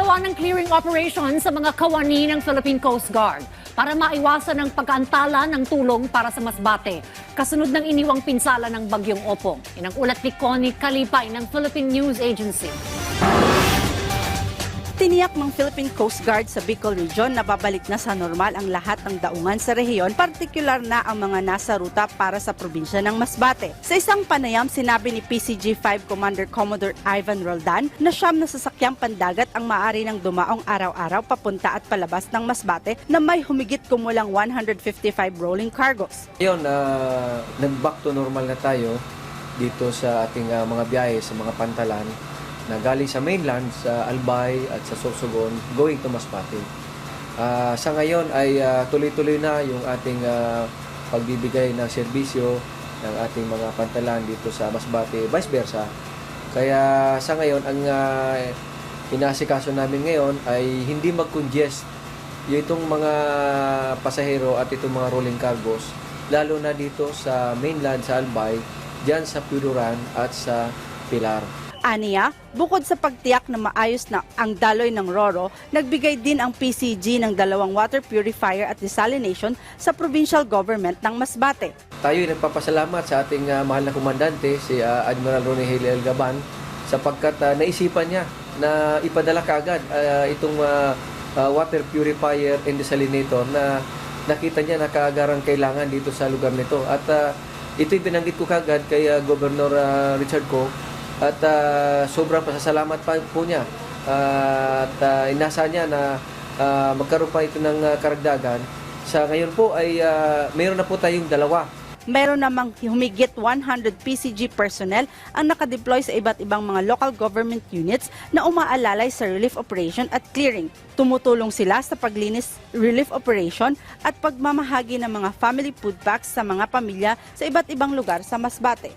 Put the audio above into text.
Nagsagawa ng clearing operation sa mga kawani ng Philippine Coast Guard para maiwasan ang pag-aantala ng tulong para sa Masbate. Kasunod ng iniwang pinsala ng Bagyong Opong. Yan ang ulat ni Connie Kalipay ng Philippine News Agency. Tiniyak ng Philippine Coast Guard sa Bicol Region na babalik na sa normal ang lahat ng daungan sa rehiyon, partikular na ang mga nasa ruta para sa probinsya ng Masbate. Sa isang panayam, sinabi ni PCG-5 Commander Commodore Ivan Roldan na siyam na sasakyang pandagat ang maaari ng dumaong araw-araw papunta at palabas ng Masbate na may humigit kumulang 155 rolling cargos. Ngayon, nag-back to normal na tayo dito sa ating mga biyahe sa mga pantalan na galing sa mainland, sa Albay at sa Sorsogon, going to Masbate. Sa ngayon ay tuloy-tuloy na yung ating pagbibigay ng serbisyo ng ating mga pantalan dito sa Masbate, vice versa. Kaya sa ngayon, ang inaasikaso namin ngayon ay hindi mag-congest itong mga pasahero at itong mga rolling cargos, lalo na dito sa mainland, sa Albay, dyan sa Piluran at sa Pilar. Aniya, bukod sa pagtiyak na maayos na ang daloy ng Roro, nagbigay din ang PCG ng 2 water purifier at desalination sa provincial government ng Masbate. Tayo ay nagpapasalamat sa ating mahal na komandante, si Admiral Ronnie Heliel Gaban, sapagkat naisipan niya na ipadala kaagad itong water purifier and desalinator na nakita niya na kaagarang kailangan dito sa lugar nito. At ito'y binanggit ko kaagad kay Governor Richard Ko. At sobrang pasasalamat pa po niya at inasa niya na magkaroon pa ito ng karagdagan. Sa ngayon po ay mayroon na po tayong 2. Meron namang humigit 100 PCG personnel ang nakadeploy sa iba't ibang mga local government units na umaalalay sa relief operation at clearing. Tumutulong sila sa paglinis, relief operation at pagmamahagi ng mga family food packs sa mga pamilya sa iba't ibang lugar sa Masbate.